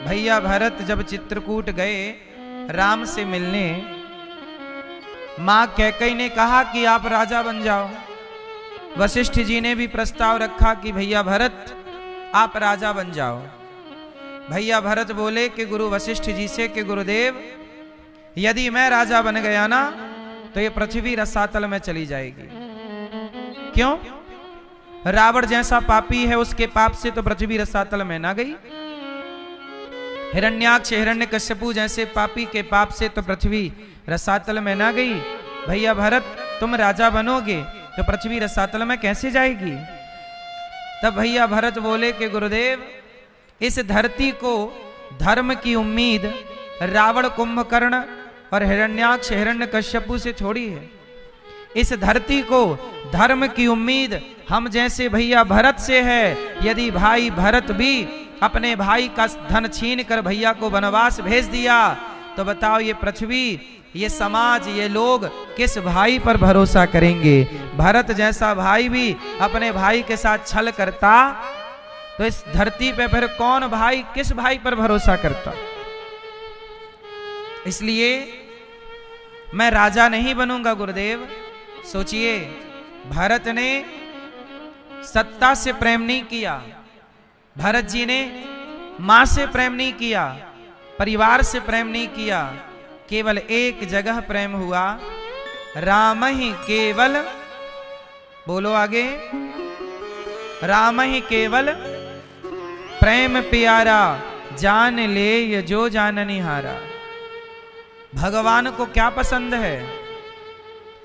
भैया भरत जब चित्रकूट गए राम से मिलने, मां कैकेयी ने कहा कि आप राजा बन जाओ। वशिष्ठ जी ने भी प्रस्ताव रखा कि भैया भरत आप राजा बन जाओ। भैया भरत बोले कि गुरु वशिष्ठ जी से कि गुरुदेव, यदि मैं राजा बन गया ना तो ये पृथ्वी रसातल में चली जाएगी। क्यों? रावण जैसा पापी है, उसके पाप से तो पृथ्वी रसातल में ना गई। हिरण्याक्ष हिरण्यकश्यपु जैसे पापी के पाप से तो पृथ्वी रसातल में ना गई। भैया भरत तुम राजा बनोगे तो पृथ्वी रसातल में कैसे जाएगी? तब भैया भरत बोले कि गुरुदेव, इस धरती को धर्म की उम्मीद रावण कुंभकर्ण और हिरण्याक्ष हिरण्यकश्यपु से थोड़ी है। इस धरती को धर्म की उम्मीद हम जैसे भैया भरत से है। यदि भाई भरत भी अपने भाई का धन छीन कर भैया को वनवास भेज दिया तो बताओ ये पृथ्वी, ये समाज, ये लोग किस भाई पर भरोसा करेंगे? भरत जैसा भाई भी अपने भाई के साथ छल करता तो इस धरती पे फिर कौन भाई किस भाई पर भरोसा करता? इसलिए मैं राजा नहीं बनूंगा गुरुदेव। सोचिए, भरत ने सत्ता से प्रेम नहीं किया, भरत जी ने मां से प्रेम नहीं किया, परिवार से प्रेम नहीं किया, केवल एक जगह प्रेम हुआ, राम ही केवल, बोलो आगे, राम ही केवल प्रेम प्यारा, जान ले ये जो जाननी हारा। भगवान को क्या पसंद है?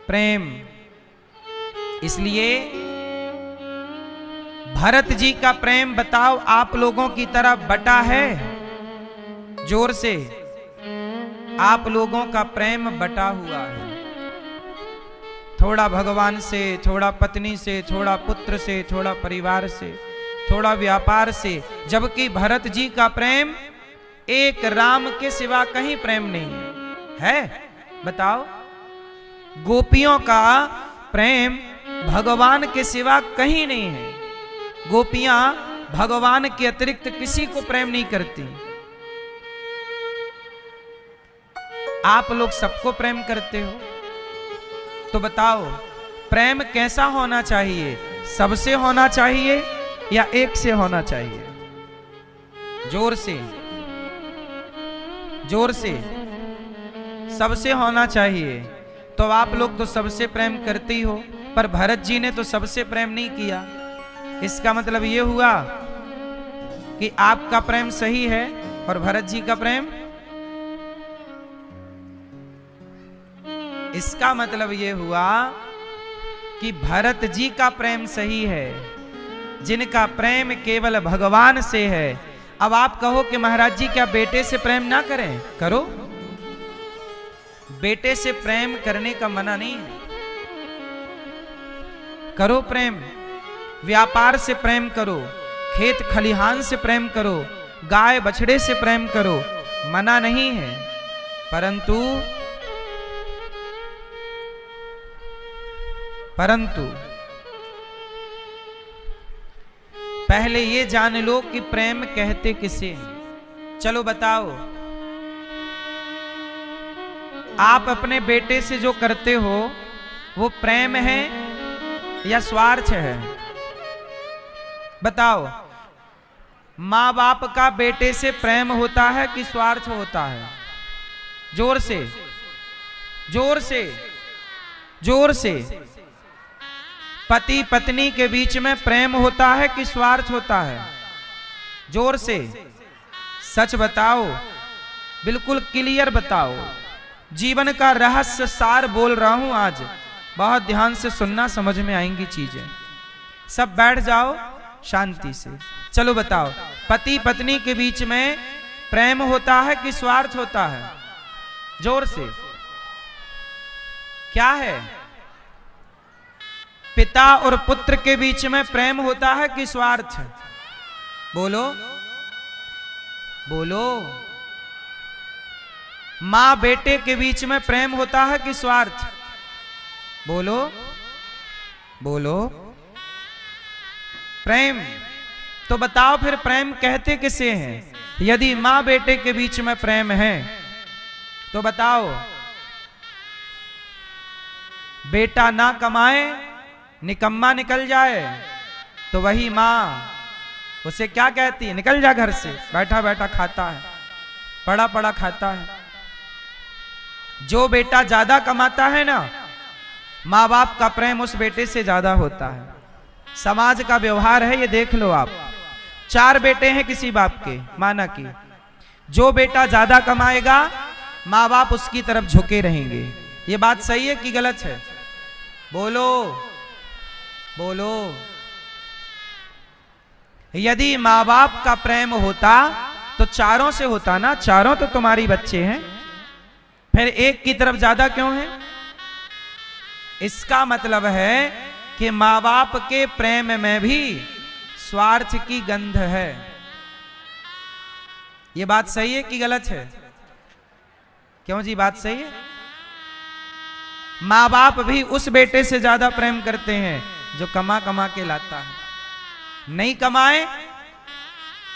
प्रेम। इसलिए भरत जी का प्रेम बताओ आप लोगों की तरह बटा है? जोर से, आप लोगों का प्रेम बटा हुआ है। थोड़ा भगवान से, थोड़ा पत्नी से, थोड़ा पुत्र से, थोड़ा परिवार से, थोड़ा व्यापार से, जबकि भरत जी का प्रेम एक राम के सिवा कहीं प्रेम नहीं है। बताओ, गोपियों का प्रेम भगवान के सिवा कहीं नहीं है। गोपियां भगवान के अतिरिक्त किसी को प्रेम नहीं करती। आप लोग सबको प्रेम करते हो, तो बताओ प्रेम कैसा होना चाहिए? सबसे होना चाहिए या एक से होना चाहिए? जोर से, जोर से। सबसे होना चाहिए। तो आप लोग तो सबसे प्रेम करते ही हो, पर भरत जी ने तो सबसे प्रेम नहीं किया। इसका मतलब ये हुआ कि आपका प्रेम सही है और भरत जी का प्रेम, इसका मतलब ये हुआ कि भरत जी का प्रेम सही है, जिनका प्रेम केवल भगवान से है। अब आप कहो कि महाराज जी क्या बेटे से प्रेम ना करें? करो, बेटे से प्रेम करने का मना नहीं है, करो प्रेम। व्यापार से प्रेम करो, खेत खलिहान से प्रेम करो, गाय बछड़े से प्रेम करो, मना नहीं है। परंतु पहले ये जान लो कि प्रेम कहते किसे हैं। चलो बताओ, आप अपने बेटे से जो करते हो वो प्रेम है या स्वार्थ है? बताओ, मां बाप का बेटे से प्रेम होता है कि स्वार्थ होता है? जोर से, जोर से, जोर से। पति पत्नी के बीच में प्रेम होता है कि स्वार्थ होता है? जोर से, सच बताओ, बिल्कुल क्लियर बताओ। जीवन का रहस्य सार बोल रहा हूं आज, बहुत ध्यान से सुनना, समझ में आएंगी चीजें। सब बैठ जाओ शांति से। चलो बताओ, पति पत्नी के बीच में प्रेम होता है कि स्वार्थ होता है? जोर से, क्या है? पिता और पुत्र के बीच में प्रेम होता है कि स्वार्थ? बोलो, बोलो। मां बेटे के बीच में प्रेम होता है कि स्वार्थ? बोलो, बोलो। प्रेम। तो बताओ फिर प्रेम कहते किसे हैं? यदि मां बेटे के बीच में प्रेम है तो बताओ, बेटा ना कमाए निकम्मा निकल जाए तो वही मां उसे क्या कहती है? निकल जा घर से, बैठा बैठा खाता है, पड़ा पड़ा खाता है। जो बेटा ज्यादा कमाता है ना, माँ बाप का प्रेम उस बेटे से ज्यादा होता है। समाज का व्यवहार है, ये देख लो आप। 4 बेटे हैं किसी बाप के, माना कि जो बेटा ज्यादा कमाएगा माँ बाप उसकी तरफ झुके रहेंगे। ये बात सही है कि गलत है? बोलो बोलो। यदि माँ बाप का प्रेम होता तो चारों से होता ना, चारों तो तुम्हारी बच्चे हैं, फिर एक की तरफ ज्यादा क्यों है? इसका मतलब है कि माँ बाप के प्रेम में भी स्वार्थ की गंध है। ये बात सही है कि गलत है? क्यों जी, बात सही है। माँ बाप भी उस बेटे से ज्यादा प्रेम करते हैं जो कमा कमा के लाता है। नहीं कमाए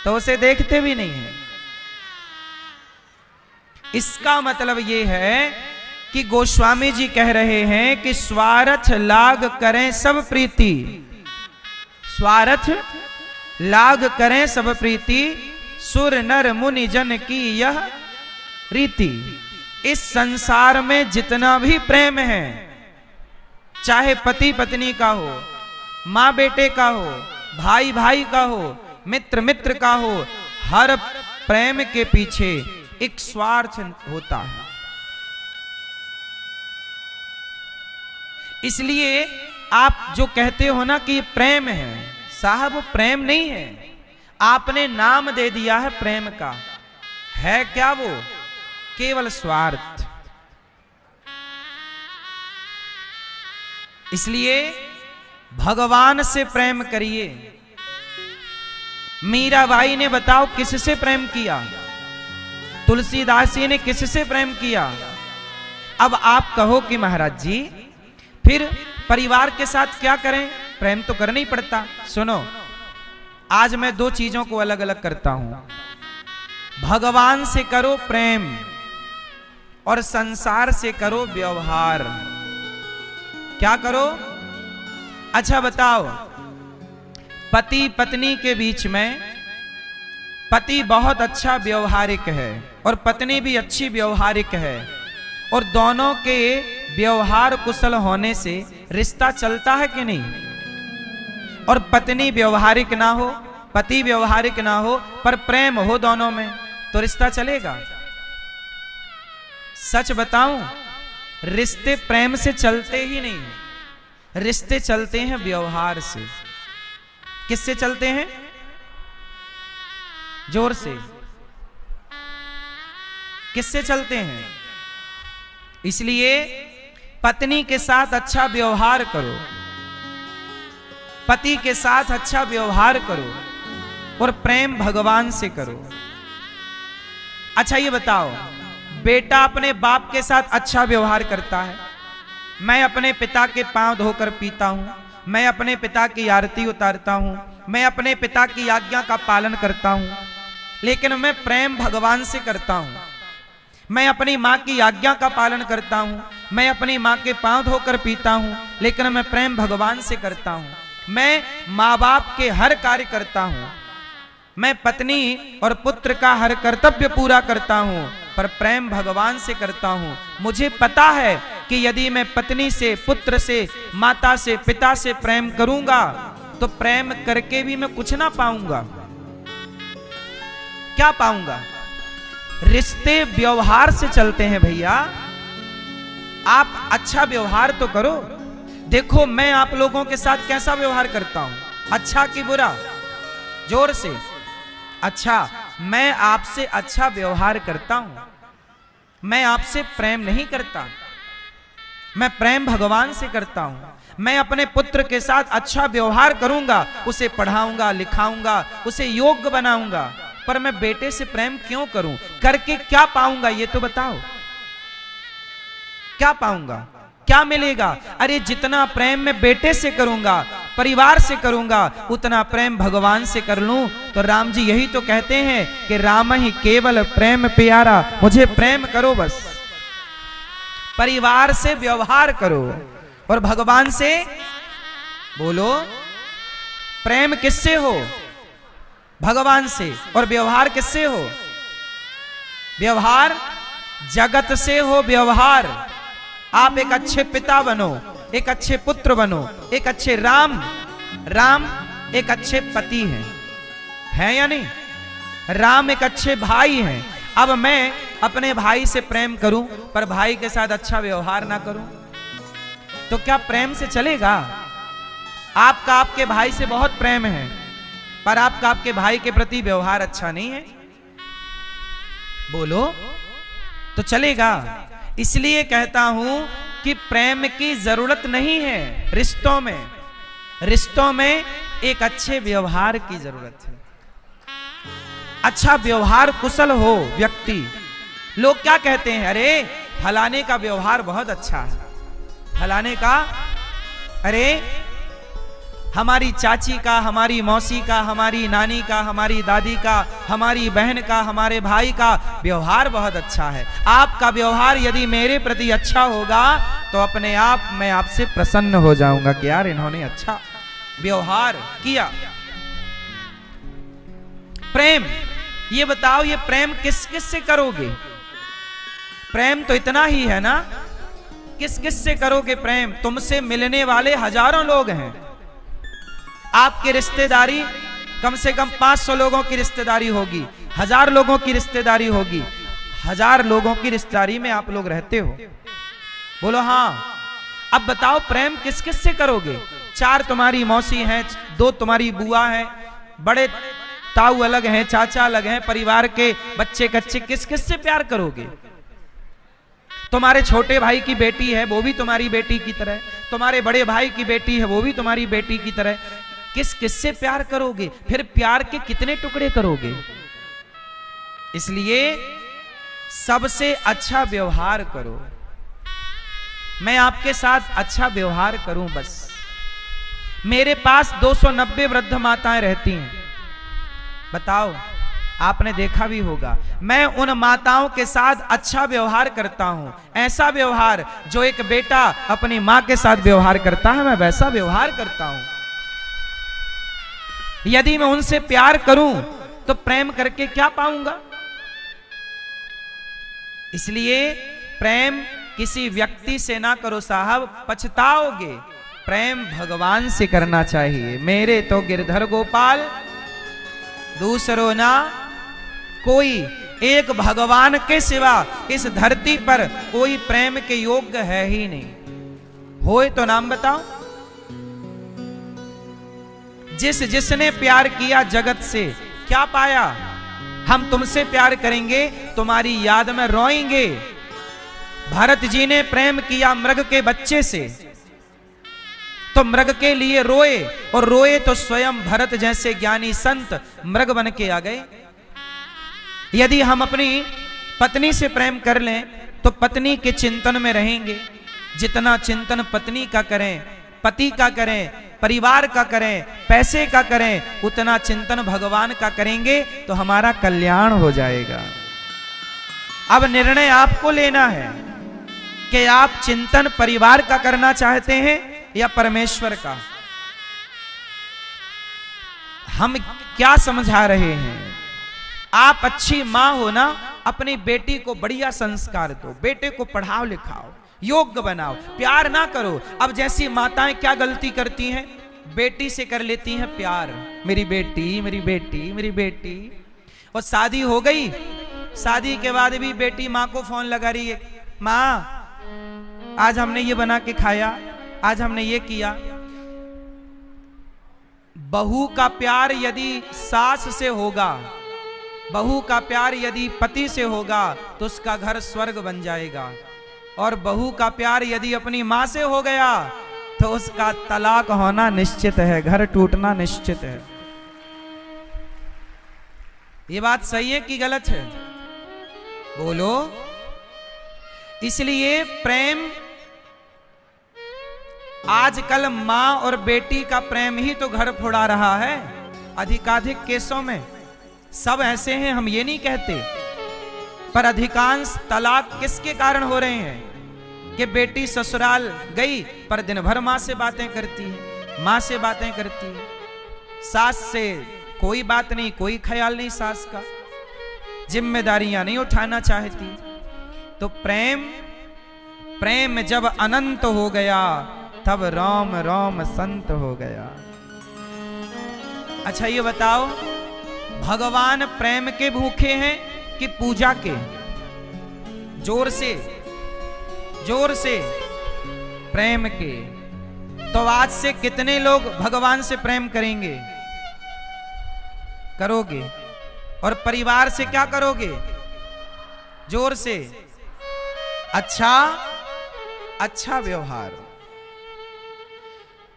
तो उसे देखते भी नहीं है। इसका मतलब यह है कि गोस्वामी जी कह रहे हैं कि स्वार्थ लाग करें सब प्रीति, स्वार्थ लाग करें सब प्रीति, सुर नर मुनि जन की यह रीति। इस संसार में जितना भी प्रेम है, चाहे पति पत्नी का हो, माँ बेटे का हो, भाई भाई का हो, मित्र मित्र का हो, हर प्रेम के पीछे एक स्वार्थ होता है। इसलिए आप जो कहते हो ना कि प्रेम है, साहब प्रेम नहीं है, आपने नाम दे दिया है प्रेम का। है क्या वो? केवल स्वार्थ। इसलिए भगवान से प्रेम करिए। मीराबाई ने बताओ किससे प्रेम किया? तुलसीदास जी ने किससे प्रेम किया? अब आप कहो कि महाराज जी फिर परिवार के साथ क्या करें? प्रेम तो करना ही पड़ता। सुनो, आज मैं 2 चीजों को अलग अलग करता हूं। भगवान से करो प्रेम और संसार से करो व्यवहार। क्या करो? अच्छा बताओ, पति पत्नी के बीच में पति बहुत अच्छा व्यवहारिक है और पत्नी भी अच्छी व्यवहारिक है, और दोनों के व्यवहार कुशल होने से रिश्ता चलता है कि नहीं? और पत्नी व्यवहारिक ना हो, पति व्यवहारिक ना हो, पर प्रेम हो दोनों में, तो रिश्ता चलेगा? सच बताऊं, रिश्ते प्रेम से चलते ही नहीं, रिश्ते चलते हैं व्यवहार से। किससे चलते हैं? जोर से। किससे चलते हैं? इसलिए पत्नी के साथ अच्छा व्यवहार करो, पति के साथ अच्छा व्यवहार करो, और प्रेम भगवान से करो। अच्छा ये बताओ, बेटा अपने बाप के साथ अच्छा व्यवहार करता है। मैं अपने पिता के पांव धोकर पीता हूं, मैं अपने पिता की आरती उतारता हूं, मैं अपने पिता की आज्ञा का पालन करता हूं, लेकिन मैं प्रेम भगवान से करता हूं। मैं अपनी माँ की आज्ञा का पालन करता हूं, मैं अपनी माँ के पांव धोकर पीता हूं, लेकिन मैं प्रेम भगवान से करता हूं। मैं माँ बाप के हर कार्य करता हूं, मैं पत्नी और पुत्र का हर कर्तव्य पूरा करता हूं, पर प्रेम भगवान से करता हूं। मुझे पता है कि यदि मैं पत्नी से, पुत्र से, माता से, पिता से प्रेम करूंगा तो प्रेम करके भी मैं कुछ ना पाऊंगा। क्या पाऊंगा? रिश्ते व्यवहार से चलते हैं भैया। आप अच्छा व्यवहार तो करो। देखो मैं आप लोगों के साथ कैसा व्यवहार करता हूं, अच्छा कि बुरा? जोर से। अच्छा, मैं आपसे अच्छा व्यवहार करता हूं, मैं आपसे प्रेम नहीं करता, मैं प्रेम भगवान से करता हूं। मैं अपने पुत्र के साथ अच्छा व्यवहार करूंगा, उसे पढ़ाऊंगा, लिखाऊंगा, उसे योग्य बनाऊंगा, पर मैं बेटे से प्रेम क्यों करूं? करके क्या पाऊंगा ये तो बताओ। क्या पाऊंगा? क्या मिलेगा? अरे जितना प्रेम मैं बेटे से करूंगा परिवार से करूंगा उतना प्रेम भगवान से कर लूं। तो राम जी यही तो कहते हैं कि राम ही केवल प्रेम प्यारा, मुझे प्रेम करो बस, परिवार से व्यवहार करो। और भगवान से बोलो, प्रेम किससे हो? भगवान से। और व्यवहार किससे हो? व्यवहार जगत से हो। व्यवहार आप एक अच्छे पिता बनो, एक अच्छे पुत्र बनो, एक अच्छे राम एक अच्छे पति हैं, है या नहीं? राम एक अच्छे भाई हैं। अब मैं अपने भाई से प्रेम करूं पर भाई के साथ अच्छा व्यवहार ना करूं तो क्या प्रेम से चलेगा? आपका आपके भाई से बहुत प्रेम है पर आपका आपके भाई के प्रति व्यवहार अच्छा नहीं है, बोलो तो चलेगा? इसलिए कहता हूं कि प्रेम की जरूरत नहीं है रिश्तों में। रिश्तों में एक अच्छे व्यवहार की जरूरत है। अच्छा व्यवहार कुशल हो व्यक्ति। लोग क्या कहते हैं, अरे फलाने का व्यवहार बहुत अच्छा है, फलाने का, अरे हमारी चाची का, हमारी मौसी का, हमारी नानी का, हमारी दादी का, हमारी बहन का, हमारे भाई का व्यवहार बहुत अच्छा है। आपका व्यवहार यदि मेरे प्रति अच्छा होगा तो अपने आप मैं आपसे प्रसन्न हो जाऊंगा कि यार इन्होंने अच्छा व्यवहार किया। प्रेम, ये बताओ ये प्रेम किस किस से करोगे? प्रेम तो इतना ही है ना, किस किस से करोगे प्रेम? तुमसे मिलने वाले हजारों लोग हैं। आपकी रिश्तेदारी कम से कम 500 लोगों की रिश्तेदारी होगी, 1000 लोगों की रिश्तेदारी होगी। 1000 लोगों की रिश्तेदारी में आप लोग रहते हो, बोलो हाँ। अब बताओ प्रेम किस किस से करोगे? 4 तुम्हारी मौसी हैं, 2 तुम्हारी बुआ हैं, बड़े ताऊ अलग हैं, चाचा अलग हैं, परिवार के बच्चे कच्चे, किस किस से प्यार करोगे? तुम्हारे छोटे भाई की बेटी है वो भी तुम्हारी बेटी की तरह, तुम्हारे बड़े भाई की बेटी है वो भी तुम्हारी बेटी की तरह। किस किस से प्यार करोगे? फिर प्यार के कितने टुकड़े करोगे? इसलिए सबसे अच्छा व्यवहार करो। मैं आपके साथ अच्छा व्यवहार करूं बस। मेरे पास 290 वृद्ध माताएं रहती हैं, बताओ, आपने देखा भी होगा। मैं उन माताओं के साथ अच्छा व्यवहार करता हूं, ऐसा व्यवहार जो एक बेटा अपनी मां के साथ व्यवहार करता है, मैं वैसा व्यवहार करता हूं। यदि मैं उनसे प्यार करूं तो प्रेम करके क्या पाऊंगा? इसलिए प्रेम किसी व्यक्ति से ना करो साहब, पछताओगे। प्रेम भगवान से करना चाहिए। मेरे तो गिरधर गोपाल दूसरो ना कोई, एक भगवान के सिवा इस धरती पर कोई प्रेम के योग्य है ही नहीं। होए तो नाम बताओ। जिसने प्यार किया जगत से क्या पाया? हम तुमसे प्यार करेंगे, तुम्हारी याद में रोएंगे। भरत जी ने प्रेम किया मृग के बच्चे से, तो मृग के लिए रोए, और रोए तो स्वयं भरत जैसे ज्ञानी संत मृग बन के आ गए। यदि हम अपनी पत्नी से प्रेम कर लें तो पत्नी के चिंतन में रहेंगे। जितना चिंतन पत्नी का करें, पति का करें, परिवार का करें, पैसे का करें, उतना चिंतन भगवान का करेंगे तो हमारा कल्याण हो जाएगा। अब निर्णय आपको लेना है कि आप चिंतन परिवार का करना चाहते हैं या परमेश्वर का। हम क्या समझा रहे हैं? आप अच्छी मां हो ना, अपनी बेटी को बढ़िया संस्कार दो, बेटे को पढ़ाओ लिखाओ, योग्य बनाओ, प्यार ना करो। अब जैसी माताएं क्या गलती करती हैं, बेटी से कर लेती हैं प्यार, मेरी बेटी मेरी बेटी मेरी बेटी। और शादी हो गई, शादी के बाद भी बेटी माँ को फोन लगा रही है, माँ आज हमने ये बना के खाया, आज हमने ये किया। बहू का प्यार यदि सास से होगा, बहू का प्यार यदि पति से होगा तो उसका घर स्वर्ग बन जाएगा। और बहू का प्यार यदि अपनी मां से हो गया तो उसका तलाक होना निश्चित है, घर टूटना निश्चित है। ये बात सही है कि गलत है? बोलो। इसलिए प्रेम आजकल माँ और बेटी का प्रेम ही तो घर फोड़ा रहा है। अधिकाधिक केसों में सब ऐसे हैं, हम ये नहीं कहते, पर अधिकांश तलाक किसके कारण हो रहे हैं कि बेटी ससुराल गई पर दिन भर माँ से बातें करती है, माँ से बातें करती है, सास से कोई बात नहीं, कोई ख्याल नहीं, सास का जिम्मेदारियां नहीं उठाना चाहती। तो प्रेम जब अनंत हो गया तब राम राम संत हो गया। अच्छा ये बताओ, भगवान प्रेम के भूखे हैं कि पूजा के? जोर से प्रेम के। तो आज से कितने लोग भगवान से प्रेम करेंगे? करोगे? और परिवार से क्या करोगे? जोर से अच्छा व्यवहार।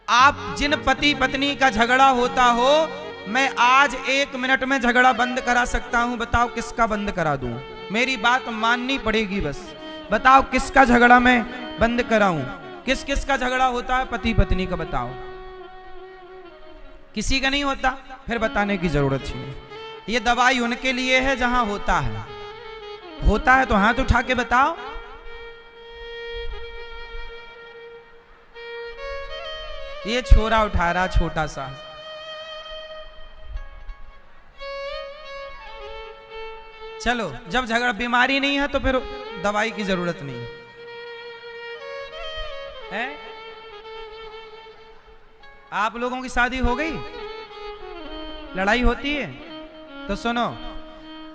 आप जिन पति पत्नी का झगड़ा होता हो, मैं आज 1 मिनट में झगड़ा बंद करा सकता हूं। बताओ किसका बंद करा दूं? मेरी बात माननी पड़ेगी बस। बताओ किसका झगड़ा मैं बंद कराऊं? किस किस का झगड़ा होता है पति पत्नी का? बताओ। किसी का नहीं होता? फिर बताने की जरूरत ही नहीं। ये दवाई उनके लिए है जहां होता है तो हाथ उठा के बताओ। ये छोरा उठा रहा छोटा सा। चलो, जब झगड़ा बीमारी नहीं है तो फिर दवाई की जरूरत नहीं है। आप लोगों की शादी हो गई, लड़ाई होती है तो सुनो,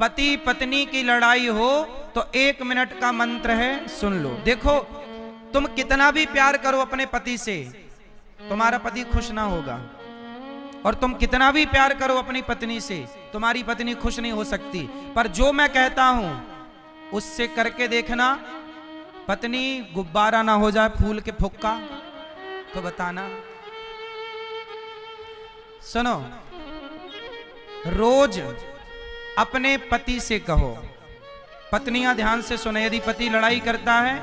पति पत्नी की लड़ाई हो तो 1 मिनट का मंत्र है, सुन लो। देखो, तुम कितना भी प्यार करो अपने पति से, तुम्हारा पति खुश ना होगा। और तुम कितना भी प्यार करो अपनी पत्नी से, तुम्हारी पत्नी खुश नहीं हो सकती। पर जो मैं कहता हूं उससे करके देखना, पत्नी गुब्बारा ना हो जाए फूल के फुक्का, तो बताना। सुनो, रोज अपने पति से कहो, पत्नियां ध्यान से सुनो, यदि पति लड़ाई करता है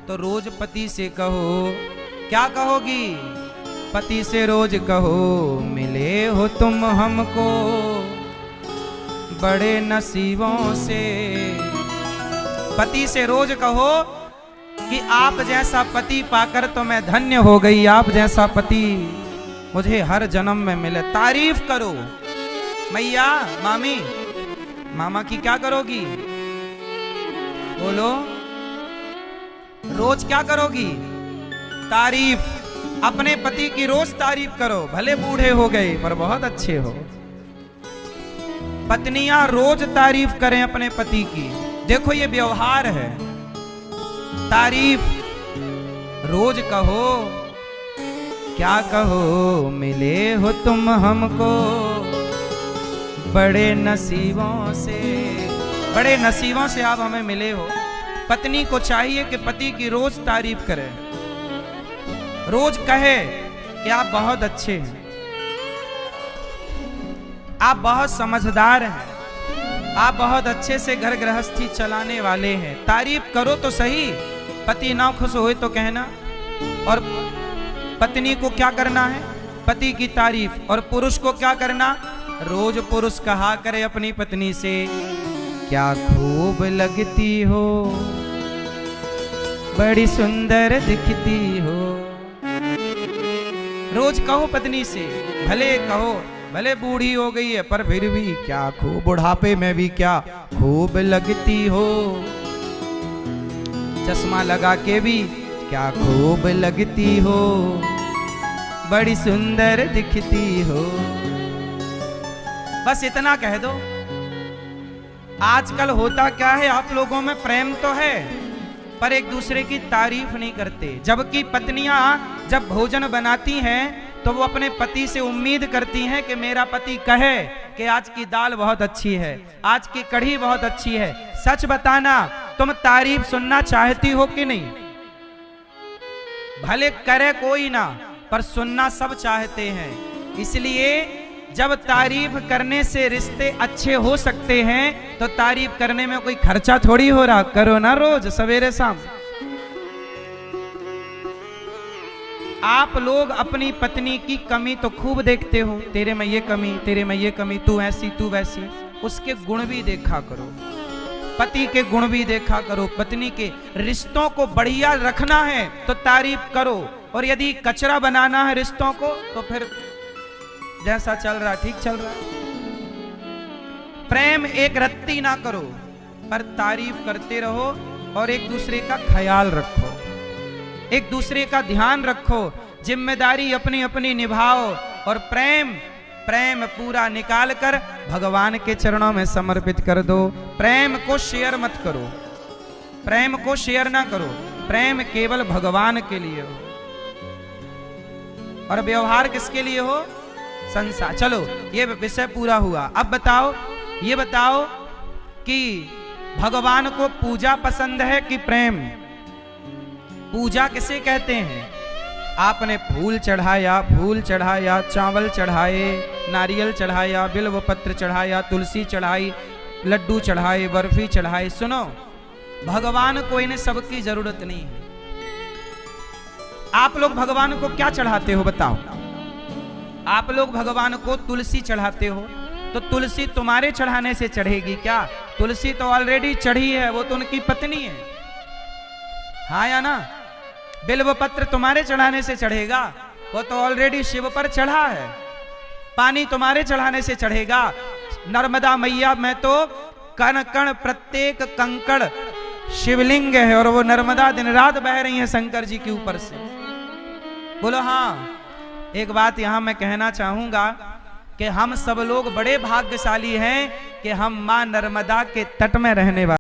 तो रोज पति से कहो। क्या कहोगी? पति से रोज कहो, मिले हो तुम हमको बड़े नसीबों से। पति से रोज कहो कि आप जैसा पति पाकर तो मैं धन्य हो गई, आप जैसा पति मुझे हर जन्म में मिले। तारीफ करो। मैया, मामी, मामा की क्या करोगी? बोलो, रोज क्या करोगी? तारीफ। अपने पति की रोज तारीफ करो, भले बूढ़े हो गए पर बहुत अच्छे हो। पत्नियां रोज तारीफ करें अपने पति की। देखो ये व्यवहार है। तारीफ रोज कहो। क्या कहो? मिले हो तुम हमको बड़े नसीबों से, बड़े नसीबों से आप हमें मिले हो। पत्नी को चाहिए कि पति की रोज तारीफ करे, रोज कहे कि आप बहुत अच्छे हैं, आप बहुत समझदार हैं, आप बहुत अच्छे से घर गृहस्थी चलाने वाले हैं। तारीफ करो तो सही। पति ना खुश होए तो कहना। और पत्नी को क्या करना है? पति की तारीफ। और पुरुष को क्या करना? रोज पुरुष कहा करे अपनी पत्नी से, क्या खूब लगती हो, बड़ी सुंदर दिखती हो। रोज कहो पत्नी से, भले कहो, भले बूढ़ी हो गई है पर फिर भी क्या खूब, बुढ़ापे में भी क्या खूब लगती हो। चश्मा लगा के भी क्या खूब लगती हो, बड़ी सुंदर दिखती हो। बस इतना कह दो। आजकल होता क्या है, आप लोगों में प्रेम तो है पर एक दूसरे की तारीफ नहीं करते। जबकि पत्नियां जब भोजन बनाती हैं तो वो अपने पति से उम्मीद करती हैं कि मेरा पति कहे कि आज की दाल बहुत अच्छी है, आज की कढ़ी बहुत अच्छी है। सच बताना, तुम तारीफ सुनना चाहती हो कि नहीं? भले करे कोई ना, पर सुनना सब चाहते हैं। इसलिए जब तारीफ करने से रिश्ते अच्छे हो सकते हैं तो तारीफ करने में कोई खर्चा थोड़ी हो रहा। करो ना रोज सवेरे शाम। आप लोग अपनी पत्नी की कमी तो खूब देखते हो, तेरे में ये कमी, तेरे में ये कमी, तू ऐसी तू वैसी। उसके गुण भी देखा करो, पति के गुण भी देखा करो। पत्नी के रिश्तों को बढ़िया रखना है तो तारीफ करो, और यदि कचरा बनाना है रिश्तों को तो फिर जैसा चल रहा ठीक चल रहा है। प्रेम एक रत्ती ना करो, पर तारीफ करते रहो और एक दूसरे का ख्याल रखो, एक दूसरे का ध्यान रखो, जिम्मेदारी अपनी अपनी निभाओ, और प्रेम पूरा निकाल कर भगवान के चरणों में समर्पित कर दो। प्रेम को शेयर मत करो, प्रेम को शेयर ना करो, प्रेम केवल भगवान के लिए हो, और व्यवहार किसके लिए हो? संसार। चलो ये विषय पूरा हुआ। अब बताओ, ये बताओ कि भगवान को पूजा पसंद है कि प्रेम? पूजा किसे कहते हैं? आपने फूल चढ़ाया, चावल चढ़ाए, नारियल चढ़ाया, बिल्व पत्र चढ़ाया, तुलसी चढ़ाई, लड्डू चढ़ाए, बर्फी चढ़ाई। सुनो, भगवान को इन सब की जरूरत नहीं है। आप लोग भगवान को क्या चढ़ाते हो बताओ? आप लोग भगवान को तुलसी चढ़ाते हो, तो तुलसी तुम्हारे चढ़ाने से चढ़ेगी क्या? तुलसी तो ऑलरेडी चढ़ी है, वो तो उनकी पत्नी है, हाँ या ना? बिल्व पत्र तुम्हारे चढ़ाने से चढ़ेगा, वो तो ऑलरेडी शिव पर चढ़ा है। पानी तुम्हारे चढ़ाने से चढ़ेगा। नर्मदा मैया में तो कण कण प्रत्येक कंकड़ शिवलिंग है, और वो नर्मदा दिन रात बह रही है शंकर जी के ऊपर से। बोलो हाँ। एक बात यहां मैं कहना चाहूंगा कि हम सब लोग बड़े भाग्यशाली हैं कि हम मां नर्मदा के तट में रहने वाले